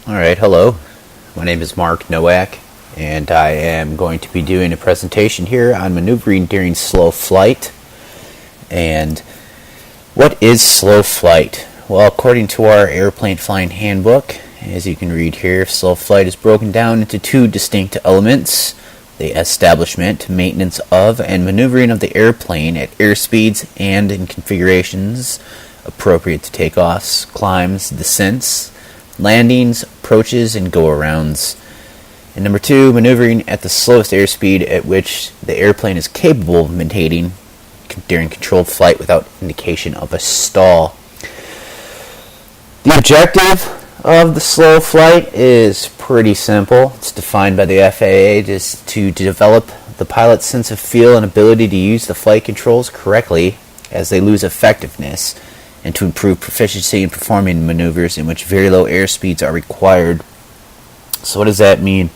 Alright, hello. My name is Mark Nowak, and I am going to be doing a presentation here on maneuvering during slow flight. And what is slow flight? Well, according to our airplane flying handbook, as you can read here, slow flight is broken down into two distinct elements: the establishment, maintenance of, and maneuvering of the airplane at airspeeds and in configurations appropriate to takeoffs, climbs, descents, landings, approaches, and go-arounds. And number two, maneuvering at the slowest airspeed at which the airplane is capable of maintaining during controlled flight without indication of a stall. The objective of the slow flight is pretty simple. It's defined by the FAA just to develop the pilot's sense of feel and ability to use the flight controls correctly as they lose effectiveness, and to improve proficiency in performing maneuvers in which very low airspeeds are required. So what does that mean?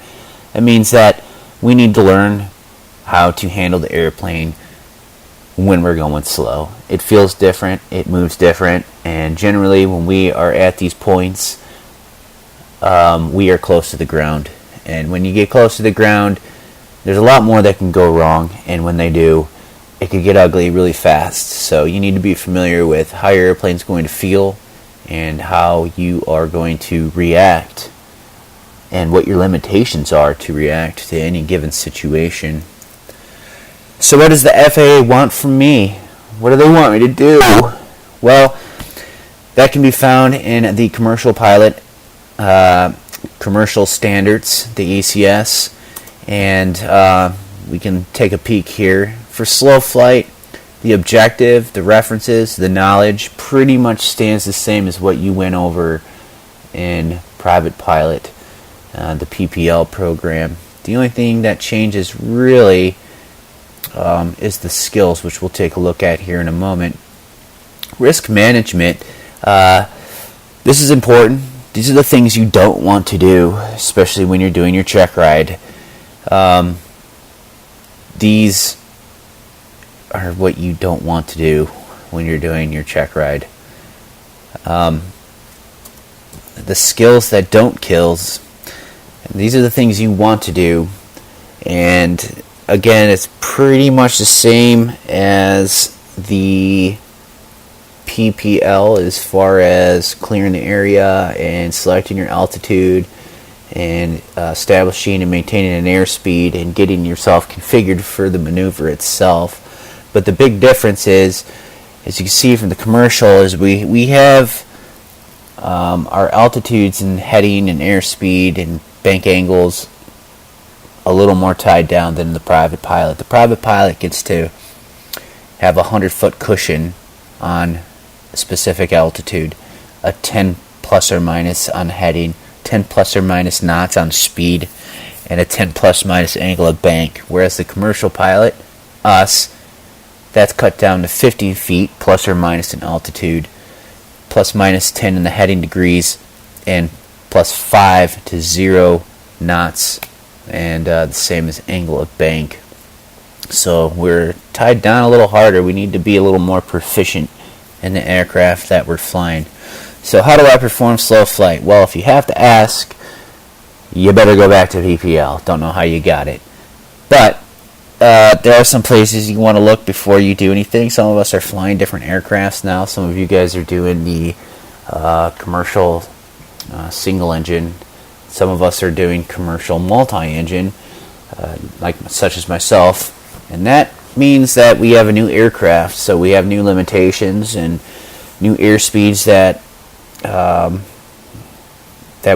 It means that we need to learn how to handle the airplane when we're going slow. It feels different, it moves different, and generally when we are at these points, we are close to the ground. And when you get close to the ground, there's a lot more that can go wrong, and when they do, it could get ugly really fast. So you need to be familiar with how your airplane's going to feel and how you are going to react and what your limitations are to react to any given situation. So what does the FAA want from me? What do they want me to do? Well, that can be found in the commercial pilot commercial standards, the ECS, and we can take a peek here. For slow flight, the objective, the references, the knowledge pretty much stands the same as what you went over in private pilot, the PPL program. The only thing that changes really is the skills, which we'll take a look at here in a moment. Risk management, this is important. These are the things you don't want to do, especially when you're doing your check ride. These are what you don't want to do when you're doing your check ride. The skills that don't kills, these are the things you want to do. And again, it's pretty much the same as the PPL as far as clearing the area and selecting your altitude and establishing and maintaining an airspeed and getting yourself configured for the maneuver itself. But the big difference is, as you can see from the commercial, is we have our altitudes and heading and airspeed and bank angles a little more tied down than the private pilot. The private pilot gets to have a 100-foot cushion on a specific altitude, a 10 plus or minus on heading, 10 plus or minus knots on speed, and a 10 plus minus angle of bank. Whereas the commercial pilot, us, that's cut down to 50 feet plus or minus in altitude, plus minus 10 in the heading degrees, and plus 5 to 0 knots, and the same as angle of bank. So we're tied down a little harder. We need to be a little more proficient in the aircraft that we're flying. So how do I perform slow flight? Well, if you have to ask, you better go back to PPL. Don't know how you got it. But there are some places you want to look before you do anything. Some of us are flying different aircrafts now. Some of you guys are doing the commercial single engine. Some of us are doing commercial multi-engine, such as myself. And that means that we have a new aircraft, so we have new limitations and new airspeeds that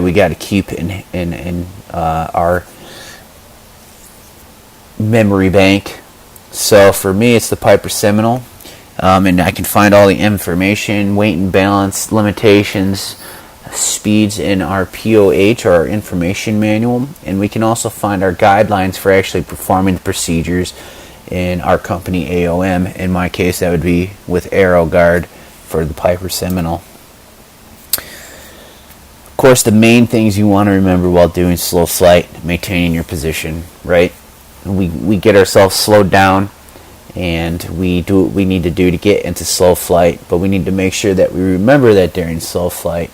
we got to keep in our memory bank. So for me, it's the Piper Seminole, and I can find all the information, weight and balance, limitations, speeds in our POH, or our information manual, and we can also find our guidelines for actually performing the procedures in our company AOM. In my case, that would be with AeroGuard for the Piper Seminole. Of course, the main things you want to remember while doing slow flight: maintaining your position, right? We get ourselves slowed down, and we do what we need to do to get into slow flight, but we need to make sure that we remember that during slow flight,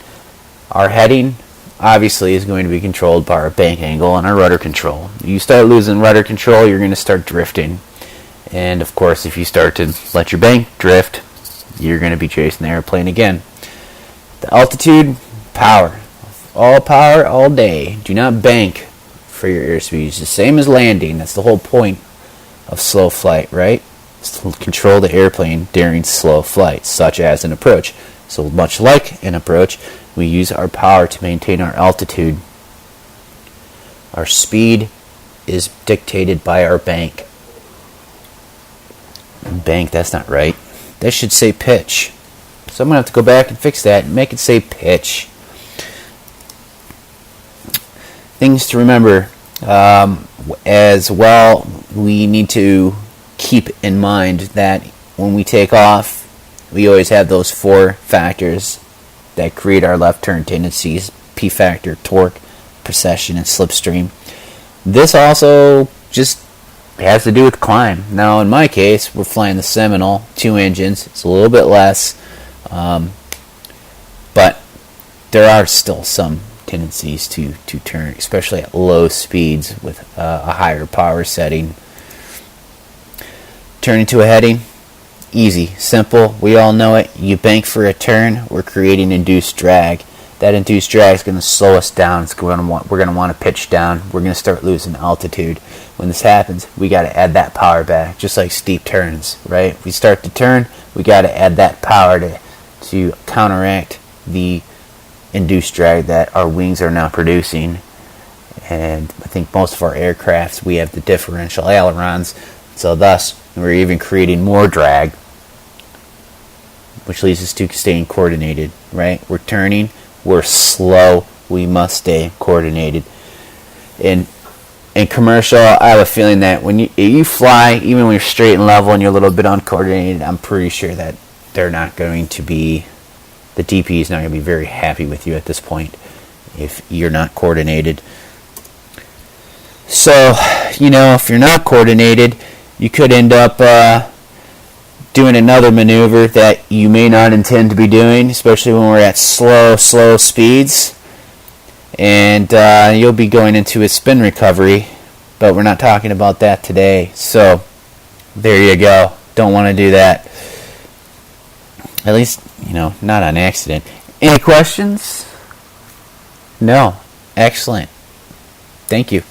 our heading obviously is going to be controlled by our bank angle and our rudder control. You start losing rudder control, you're going to start drifting. And of course, if you start to let your bank drift, you're going to be chasing the airplane again. The altitude, power. All power, all day. Do not bank for your airspeed. It's the same as landing. That's the whole point of slow flight, right? It's to control the airplane during slow flight, such as an approach. So much like an approach, we use our power to maintain our altitude. Our speed is dictated by our bank. Bank, that's not right. That should say pitch. So I'm going to have to go back and fix that and make it say pitch. Things to remember as well, we need to keep in mind that when we take off, we always have those 4 factors that create our left turn tendencies: P factor, torque, precession, and slipstream. This also just has to do with climb. Now in my case, we're flying the Seminole, 2 engines. It's a little bit less, but there are still some tendencies to turn, especially at low speeds with a higher power setting. Turn into a heading, easy, simple. We all know it. You bank for a turn, we're creating induced drag. That induced drag is going to slow us down. We're going to want to pitch down. We're going to start losing altitude. When this happens, we got to add that power back, just like steep turns, right? If we start to turn, we got to add that power to counteract the induced drag that our wings are now producing. And I think most of our aircrafts, we have the differential ailerons, so thus we're even creating more drag, which leads us to staying coordinated, right? We're turning, we're slow, we must stay coordinated. In commercial, I have a feeling that when you fly, even when you're straight and level and you're a little bit uncoordinated, I'm pretty sure that they're not going to be, the DP is not going to be very happy with you at this point if you're not coordinated. So, if you're not coordinated, you could end up doing another maneuver that you may not intend to be doing, especially when we're at slow speeds. And you'll be going into a spin recovery, but we're not talking about that today. So, there you go. Don't want to do that. At least, not on accident. Any questions? No. Excellent. Thank you.